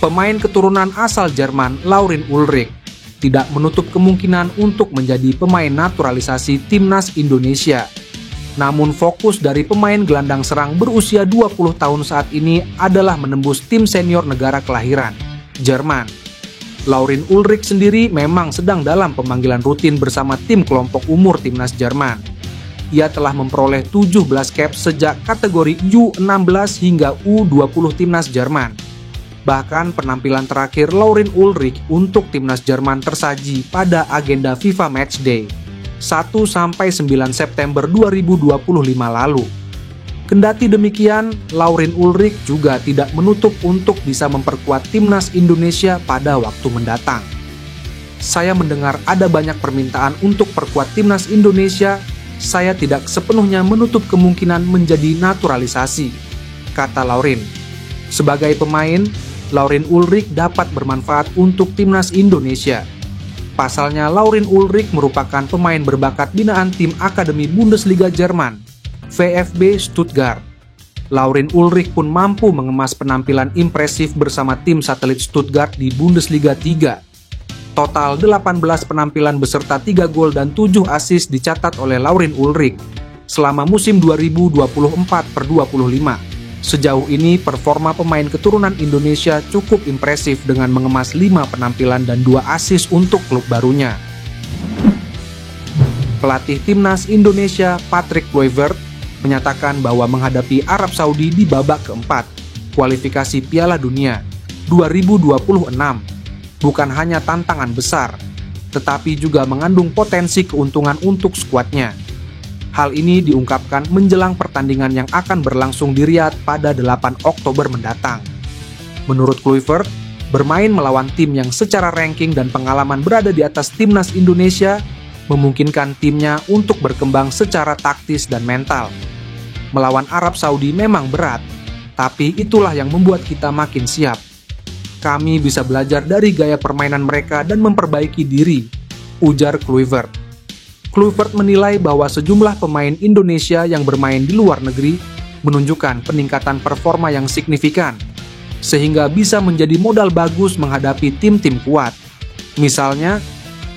Pemain keturunan asal Jerman Laurin Ulrich tidak menutup kemungkinan untuk menjadi pemain naturalisasi timnas Indonesia. Namun fokus dari pemain gelandang serang berusia 20 tahun saat ini adalah menembus tim senior negara kelahiran, Jerman. Laurin Ulrich sendiri memang sedang dalam pemanggilan rutin bersama tim kelompok umur timnas Jerman. Ia telah memperoleh 17 caps sejak kategori U16 hingga U20 timnas Jerman. Bahkan penampilan terakhir Laurin Ulrich untuk timnas Jerman tersaji pada agenda FIFA Matchday 1-9 September 2025 lalu. Kendati demikian, Laurin Ulrich juga tidak menutup untuk bisa memperkuat timnas Indonesia pada waktu mendatang. Saya mendengar ada banyak permintaan untuk perkuat timnas Indonesia. Saya tidak sepenuhnya menutup kemungkinan menjadi naturalisasi, kata Laurin. Sebagai pemain, Laurin Ulrich dapat bermanfaat untuk timnas Indonesia. Pasalnya, Laurin Ulrich merupakan pemain berbakat binaan tim Akademi Bundesliga Jerman, VfB Stuttgart. Laurin Ulrich pun mampu mengemas penampilan impresif bersama tim satelit Stuttgart di Bundesliga 3. Total 18 penampilan beserta 3 gol dan 7 assist dicatat oleh Laurin Ulrich selama musim 2024/25. Sejauh ini, performa pemain keturunan Indonesia cukup impresif dengan mengemas 5 penampilan dan 2 assist untuk klub barunya. Pelatih timnas Indonesia Patrick Kluivert menyatakan bahwa menghadapi Arab Saudi di babak keempat kualifikasi Piala Dunia 2026 bukan hanya tantangan besar, tetapi juga mengandung potensi keuntungan untuk skuadnya. Hal ini diungkapkan menjelang pertandingan yang akan berlangsung di Riyadh pada 8 Oktober mendatang. Menurut Kluivert, bermain melawan tim yang secara ranking dan pengalaman berada di atas timnas Indonesia memungkinkan timnya untuk berkembang secara taktis dan mental. Melawan Arab Saudi memang berat, tapi itulah yang membuat kita makin siap. Kami bisa belajar dari gaya permainan mereka dan memperbaiki diri, ujar Kluivert. Kluivert menilai bahwa sejumlah pemain Indonesia yang bermain di luar negeri menunjukkan peningkatan performa yang signifikan, sehingga bisa menjadi modal bagus menghadapi tim-tim kuat. Misalnya,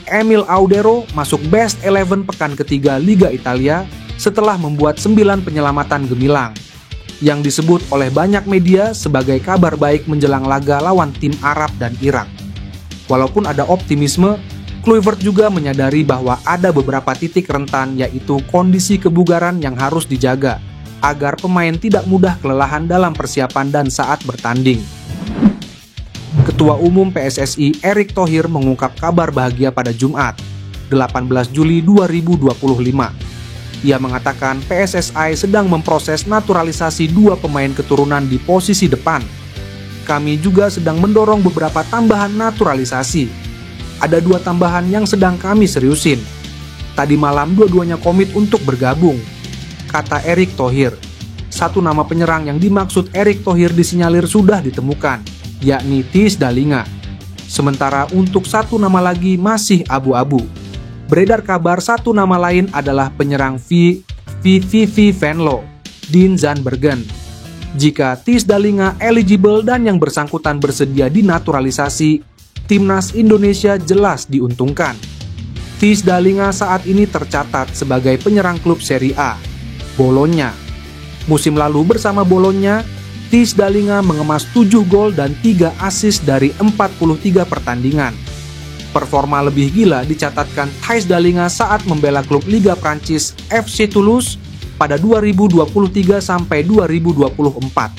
Emil Audero masuk Best 11 pekan ketiga Liga Italia setelah membuat 9 penyelamatan gemilang, yang disebut oleh banyak media sebagai kabar baik menjelang laga lawan tim Arab dan Irak. Walaupun ada optimisme, Kluivert juga menyadari bahwa ada beberapa titik rentan, yaitu kondisi kebugaran yang harus dijaga agar pemain tidak mudah kelelahan dalam persiapan dan saat bertanding. Ketua Umum PSSI Erick Thohir mengungkap kabar bahagia pada Jumat, 18 Juli 2025. Ia mengatakan PSSI sedang memproses naturalisasi 2 pemain keturunan di posisi depan. Kami juga sedang mendorong beberapa tambahan naturalisasi. Ada 2 tambahan yang sedang kami seriusin. Tadi malam dua-duanya komit untuk bergabung, kata Erick Thohir. 1 nama penyerang yang dimaksud Erick Thohir disinyalir sudah ditemukan, yakni Theis Dallinga. Sementara untuk 1 nama lagi masih abu-abu. Beredar kabar 1 nama lain adalah penyerang VV Venlo, Dean Zandbergen. Jika Theis Dallinga eligible dan yang bersangkutan bersedia dinaturalisasi, timnas Indonesia jelas diuntungkan. Theis Dallinga saat ini tercatat sebagai penyerang klub Serie A, Bologna. Musim lalu bersama Bologna, Theis Dallinga mengemas 7 gol dan 3 assist dari 43 pertandingan. Performa lebih gila dicatatkan Theis Dallinga saat membela klub Liga Prancis FC Toulouse pada 2023 sampai 2024.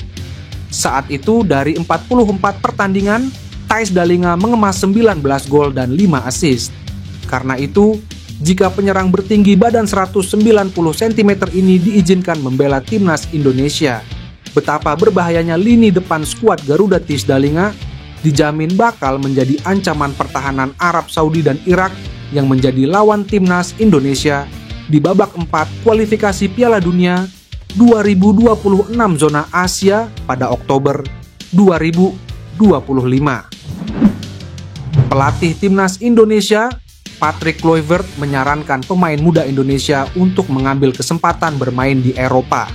Saat itu dari 44 pertandingan, Theis Dallinga mengemas 19 gol dan 5 assist. Karena itu, jika penyerang bertinggi badan 190 cm ini diizinkan membela timnas Indonesia, betapa berbahayanya lini depan skuad Garuda Theis Dallinga dijamin bakal menjadi ancaman pertahanan Arab Saudi dan Irak yang menjadi lawan timnas Indonesia di babak 4 kualifikasi Piala Dunia 2026 zona Asia pada Oktober 2025. Pelatih timnas Indonesia, Patrick Kluivert, menyarankan pemain muda Indonesia untuk mengambil kesempatan bermain di Eropa.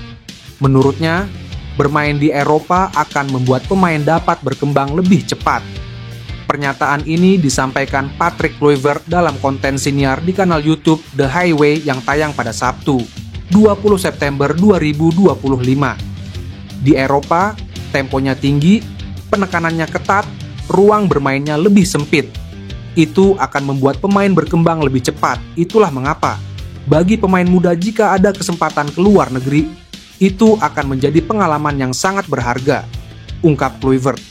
Menurutnya, Bermain di Eropa akan membuat pemain dapat berkembang lebih cepat. Pernyataan ini disampaikan Patrick Kluivert dalam konten siniar di kanal YouTube The Highway yang tayang pada Sabtu, 20 September 2025. Di Eropa, temponya tinggi, penekanannya ketat, ruang bermainnya lebih sempit. Itu akan membuat pemain berkembang lebih cepat. Itulah mengapa, bagi pemain muda jika ada kesempatan ke luar negeri, itu akan menjadi pengalaman yang sangat berharga, ungkap Kluivert.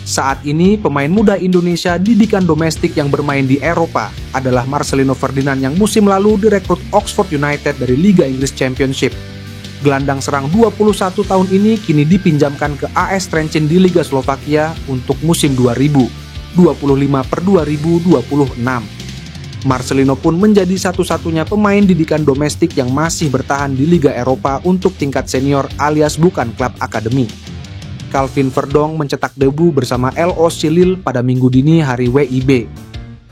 Saat ini, pemain muda Indonesia didikan domestik yang bermain di Eropa adalah Marcelino Ferdinand yang musim lalu direkrut Oxford United dari Liga Inggris Championship. Gelandang serang 21 tahun ini kini dipinjamkan ke AS Trenčín di Liga Slovakia untuk musim 2025/2026. Marcelino pun menjadi satu-satunya pemain didikan domestik yang masih bertahan di Liga Eropa untuk tingkat senior alias bukan klub akademi. Calvin Verdonk mencetak debu bersama LOC Lille pada Minggu dini hari WIB.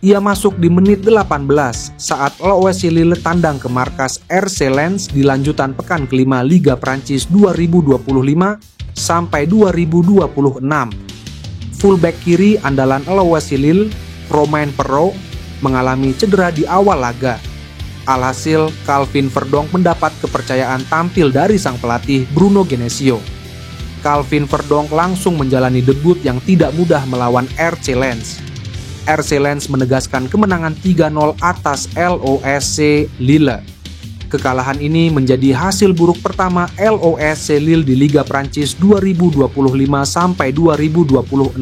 Ia masuk di menit 18 saat LOC Lille tandang ke markas RC Lens di lanjutan pekan kelima Liga Prancis 2025 sampai 2026. Fullback kiri andalan LOC Lille, Romain Perrault, mengalami cedera di awal laga. Alhasil, Calvin Verdonk mendapat kepercayaan tampil dari sang pelatih Bruno Genesio. Calvin Verdonk langsung menjalani debut yang tidak mudah melawan RC Lens. RC Lens menegaskan kemenangan 3-0 atas LOSC Lille. Kekalahan ini menjadi hasil buruk pertama LOSC Lille di Liga Prancis 2025 sampai 2026.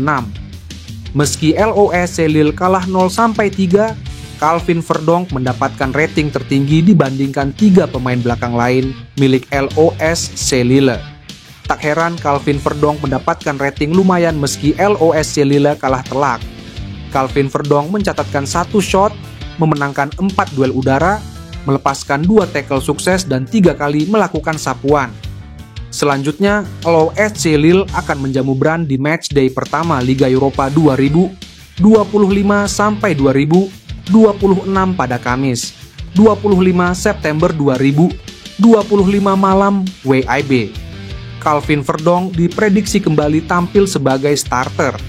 Meski LOSC Lille kalah 0-3, Calvin Verdonk mendapatkan rating tertinggi dibandingkan 3 pemain belakang lain milik LOSC Lille. Tak heran Calvin Verdonk mendapatkan rating lumayan meski LOSC Lille kalah telak. Calvin Verdonk mencatatkan 1 shot, memenangkan 4 duel udara, melepaskan 2 tackle sukses dan 3 kali melakukan sapuan. Selanjutnya, LOSC Lille akan menjamu Brann di matchday pertama Liga Eropa 2025 sampai 2026 pada Kamis, 25 September 2025 malam WIB. Calvin Verdonk diprediksi kembali tampil sebagai starter.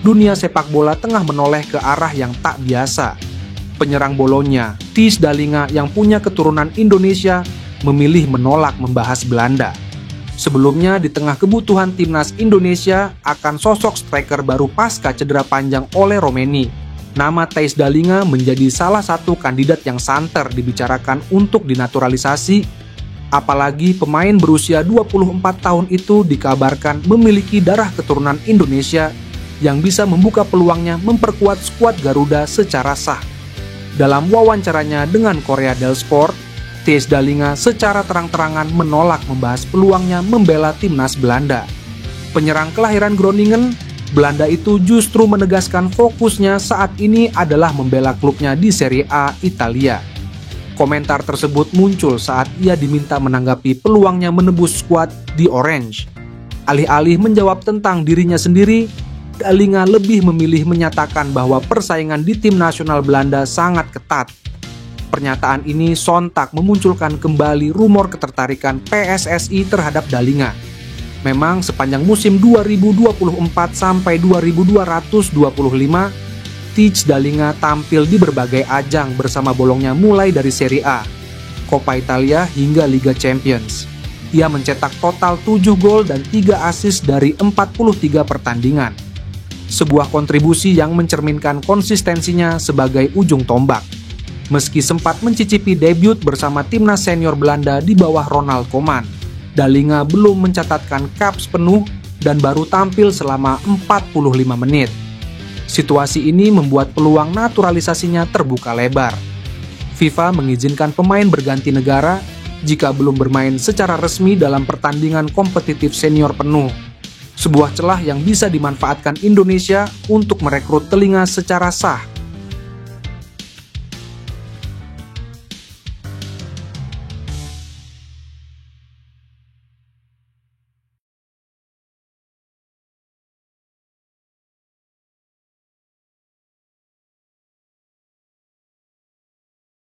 Dunia sepak bola tengah menoleh ke arah yang tak biasa. Penyerang Bologna, Thijs Dallinga yang punya keturunan Indonesia memilih menolak membahas Belanda. Sebelumnya, di tengah kebutuhan timnas Indonesia akan sosok striker baru pasca cedera panjang oleh Romeni, nama Thijs Dallinga menjadi salah satu kandidat yang santer dibicarakan untuk dinaturalisasi. Apalagi pemain berusia 24 tahun itu dikabarkan memiliki darah keturunan Indonesia yang bisa membuka peluangnya memperkuat skuad Garuda secara sah. Dalam wawancaranya dengan Korea del Sport, Thijs Dallinga secara terang-terangan menolak membahas peluangnya membela timnas Belanda. Penyerang kelahiran Groningen, Belanda itu justru menegaskan fokusnya saat ini adalah membela klubnya di Serie A Italia. Komentar tersebut muncul saat ia diminta menanggapi peluangnya menebus skuad di Orange. Alih-alih menjawab tentang dirinya sendiri, Dallinga lebih memilih menyatakan bahwa persaingan di tim nasional Belanda sangat ketat. Pernyataan ini sontak memunculkan kembali rumor ketertarikan PSSI terhadap Dallinga. Memang sepanjang musim 2024 sampai 2225, Thijs Dallinga tampil di berbagai ajang bersama Bologna mulai dari Serie A, Coppa Italia hingga Liga Champions. Ia mencetak total 7 gol dan 3 assist dari 43 pertandingan. Sebuah kontribusi yang mencerminkan konsistensinya sebagai ujung tombak. Meski sempat mencicipi debut bersama timnas senior Belanda di bawah Ronald Koeman, Dallinga belum mencatatkan caps penuh dan baru tampil selama 45 menit. Situasi ini membuat peluang naturalisasinya terbuka lebar. FIFA mengizinkan pemain berganti negara jika belum bermain secara resmi dalam pertandingan kompetitif senior penuh. Sebuah celah yang bisa dimanfaatkan Indonesia untuk merekrut telinga secara sah